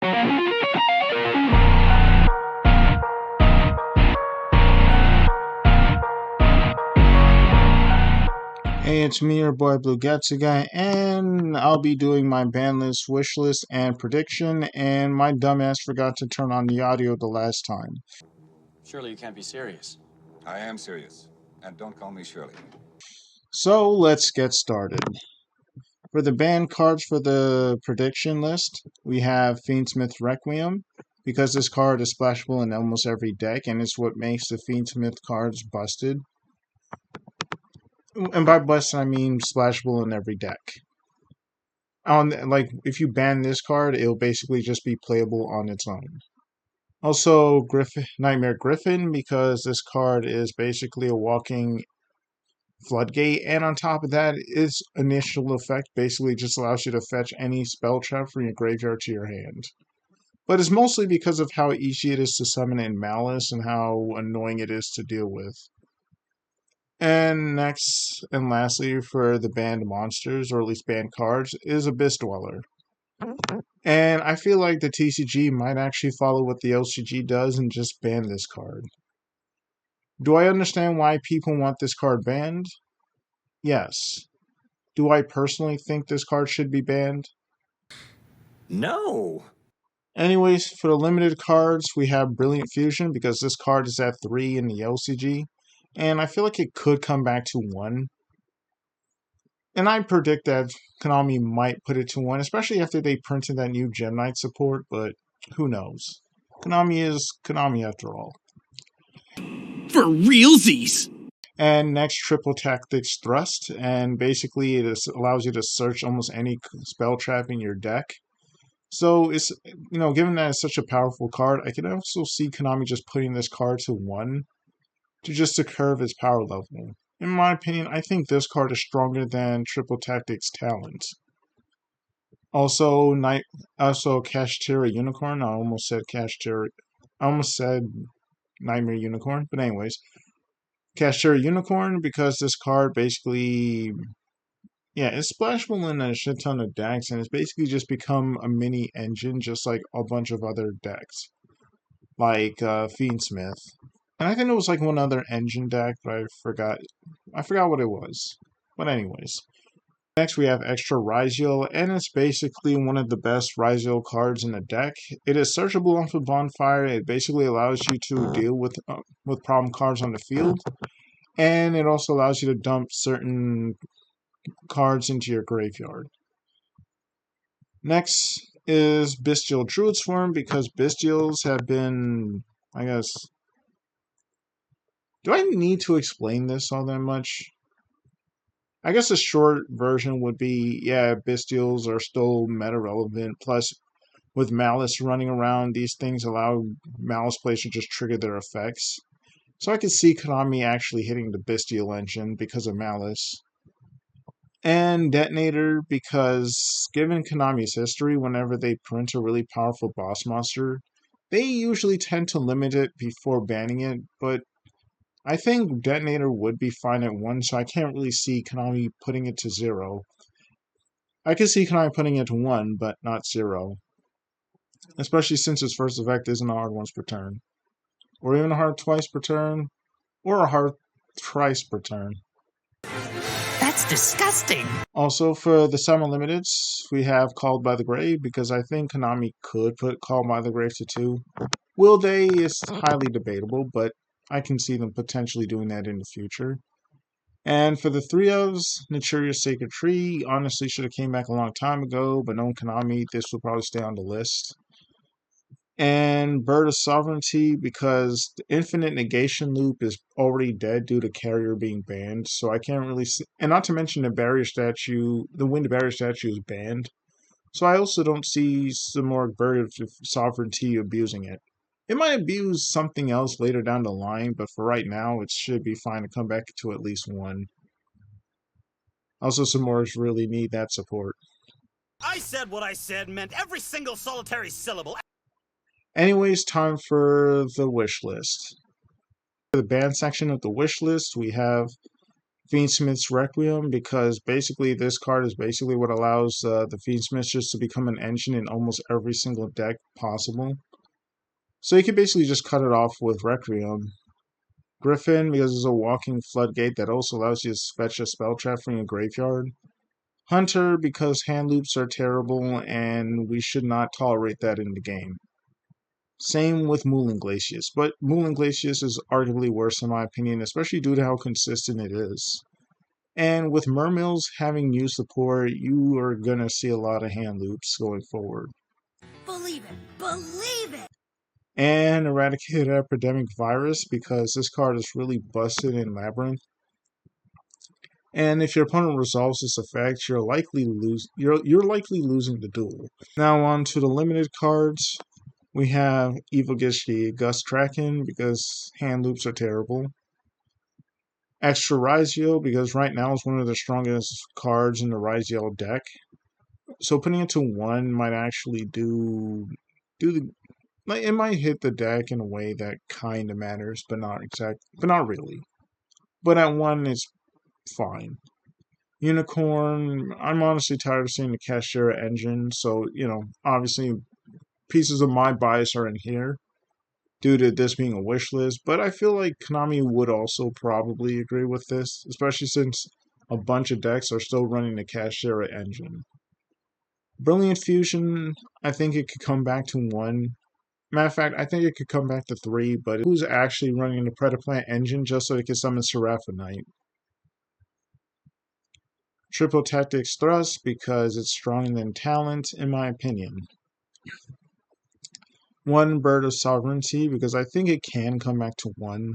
Hey, it's me, your boy Blue Gatsu Guy, and I'll be doing my Banlist wishlist and prediction, and my dumbass forgot to turn on the audio the last time. Surely you can't be serious. I am serious. And don't call me Shirley. So let's get started. For the banned cards for the prediction list, we have Fiendsmith Requiem, because this card is splashable in almost every deck, and it's what makes the Fiendsmith cards busted. And by busted, I mean splashable in every deck. If you ban this card, it'll basically just be playable on its own. Also, Nightmare Griffin, because this card is basically a walking floodgate, and on top of that, its initial effect basically just allows you to fetch any spell trap from your graveyard to your hand. But it's mostly because of how easy it is to summon in Malice and how annoying it is to deal with. And next and lastly, for the banned monsters, or at least banned cards, is Abyss Dweller. And I feel like the TCG might actually follow what the LCG does and just ban this card. Do I understand why people want this card banned? Yes. Do I personally think this card should be banned? No! Anyways, for the limited cards, we have Brilliant Fusion, because this card is at 3 in the LCG, and I feel like it could come back to 1. And I predict that Konami might put it to 1, especially after they printed that new Gem Knight support, but who knows. Konami is Konami after all. For realsies! And next, Triple Tactics Thrust, and basically it allows you to search almost any spell trap in your deck. So it's, given that it's such a powerful card, I can also see Konami just putting this card to 1 to curve its power level. In my opinion, I think this card is stronger than Triple Tactics Talent. Also, Kashtira Unicorn. I almost said Nightmare Unicorn, but anyways, Kashtira Unicorn, because this card basically, it's splashable in a shit ton of decks, and it's basically just become a mini engine, just like a bunch of other decks, like Fiendsmith. And I think it was like one other engine deck, but I forgot what it was. But anyways. Next we have Extra Ryziel, and it's basically one of the best Ryziel cards in the deck. It is searchable off of Bonfire. It basically allows you to deal with problem cards on the field. And it also allows you to dump certain cards into your graveyard. Next is Bestial Druid's Form, because Bestials have been, I guess... Do I need to explain this all that much? I guess a short version would be, Bestials are still meta relevant. Plus, with Malice running around, these things allow Malice players to just trigger their effects. So I could see Konami actually hitting the Bestial engine because of Malice. And Detonator, because given Konami's history, whenever they print a really powerful boss monster, they usually tend to limit it before banning it, but I think Detonator would be fine at 1, so I can't really see Konami putting it to 0. I could see Konami putting it to 1, but not 0. Especially since its first effect isn't a hard once per turn. Or even a hard twice per turn. Or a hard thrice per turn. That's disgusting! Also, for the Summer Limiteds, we have Called by the Grave, because I think Konami could put Called by the Grave to 2. Will they? It's highly debatable, but I can see them potentially doing that in the future. And for the 3-ofs, Naturia's Sacred Tree honestly should have came back a long time ago, but knowing Konami, this will probably stay on the list. And Bird of Sovereignty, because the Infinite Negation Loop is already dead due to Carrier being banned, so I can't really see... And not to mention the Wind Barrier Statue is banned, so I also don't see some more Bird of Sovereignty abusing it. It might abuse something else later down the line, but for right now, it should be fine to come back to at least 1. Also, some more really need that support. I said what I said meant every single solitary syllable. Anyways, time for the wish list. For the band section of the wish list, we have Fiendsmith's Requiem, because basically this card is basically what allows the Fiendsmith just to become an engine in almost every single deck possible. So you can basically just cut it off with Requiem. Griffin, because it's a walking floodgate that also allows you to fetch a spell trap from your graveyard. Hunter, because hand loops are terrible and we should not tolerate that in the game. Same with Mooling Glacius, but Mooling Glacius is arguably worse in my opinion, especially due to how consistent it is. And with Mermills having new support, you are going to see a lot of hand loops going forward. Believe it! Believe it! And Eradicate Epidemic Virus, because this card is really busted in Labyrinth. And if your opponent resolves this effect, you're likely losing the duel. Now on to the limited cards. We have Evil Gishki Gust Kraken, because hand loops are terrible. Extra Rizio, because right now is one of the strongest cards in the Rizio deck. So putting it to 1 might actually do the like it might hit the deck in a way that kind of matters, but not really. But at 1, it's fine. Unicorn, I'm honestly tired of seeing the Cashier engine, so obviously pieces of my bias are in here due to this being a wish list, but I feel like Konami would also probably agree with this, especially since a bunch of decks are still running the Cashier engine. Brilliant Fusion, I think it could come back to 1. Matter of fact, I think it could come back to 3, but who's actually running the Predaplant engine just so they can summon Seraphonite? Triple Tactics Thrust, because it's stronger than Talent, in my opinion. 1 Bird of Sovereignty, because I think it can come back to 1.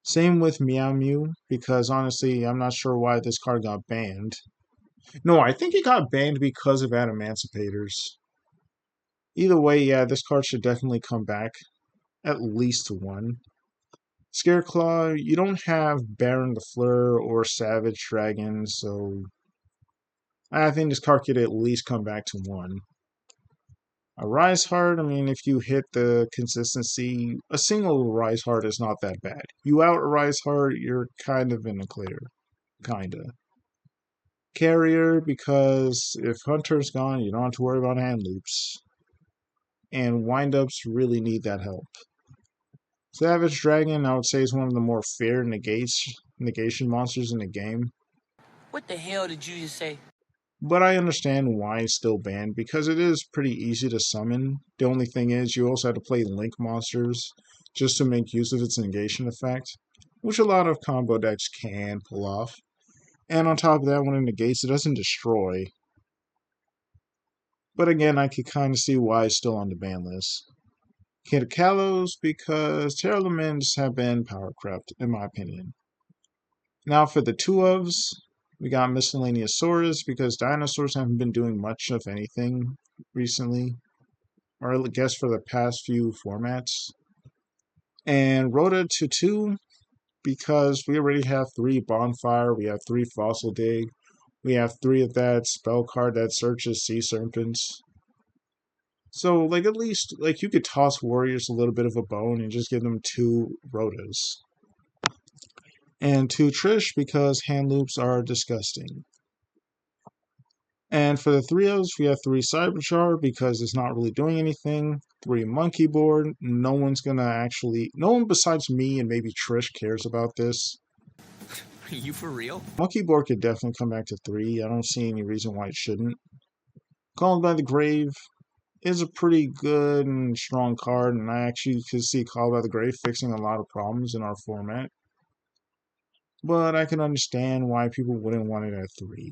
Same with Meow Mew, because honestly, I'm not sure why this card got banned. No, I think it got banned because of Adamanticators. Either way, yeah, this card should definitely come back at least to 1. Scareclaw, you don't have Baron the Fleur or Savage Dragon, so I think this card could at least come back to 1. A Rise Heart, I mean, if you hit the consistency, a single Rise Heart is not that bad. You out a Rise Heart, you're kind of in the clear. Kinda. Carrier, because if Hunter's gone, you don't have to worry about hand loops. And windups really need that help. Savage Dragon, I would say, is one of the more fair negation monsters in the game. What the hell did you just say? But I understand why it's still banned, because it is pretty easy to summon. The only thing is, you also have to play Link monsters just to make use of its negation effect, which a lot of combo decks can pull off. And on top of that, when it negates, it doesn't destroy. But again, I could kind of see why it's still on the ban list. Kid Kalos, because Terra Laments have been power crept, in my opinion. Now for the 2-ofs, we got Miscellaneous Saurus, because dinosaurs haven't been doing much of anything recently, or I guess for the past few formats. And Rhoda to 2, because we already have 3 Bonfire, we have 3 Fossil Dig, we have 3 of that spell card that searches Sea Serpents. So, at least, you could toss Warriors a little bit of a bone and just give them 2 Rhodas. And 2 Trish, because hand loops are disgusting. And for the 3-ofs, we have 3 Cyberchar, because it's not really doing anything. 3 Monkey Board, no one besides me and maybe Trish cares about this. Are you for real? Monkey Board could definitely come back to 3, I don't see any reason why it shouldn't. Called by the Grave is a pretty good and strong card, and I actually could see Call by the Grave fixing a lot of problems in our format. But I can understand why people wouldn't want it at 3.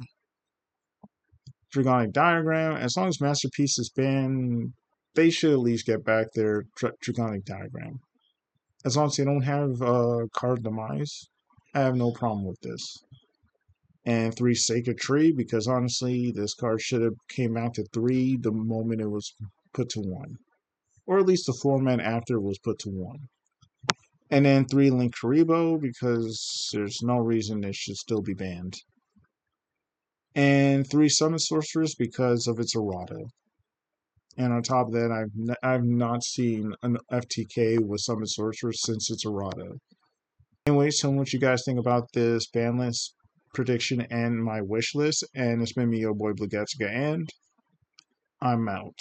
Dragonic Diagram, as long as Masterpiece is banned, they should at least get back their Dragonic Diagram. As long as they don't have card demise, I have no problem with this. And 3 Sacred Tree, because honestly, this card should have came back to 3 the moment it was put to 1. Or at least the format after it was put to 1. And then 3 Link Karibo, because there's no reason it should still be banned. And 3 Summon Sorceress, because of its errata. And on top of that, I've not seen an FTK with Summon Sorceress since its errata. Anyway, tell me what you guys think about this Banlist prediction and my wish list. And it's been me, your boy Blue Gatsica, and I'm out.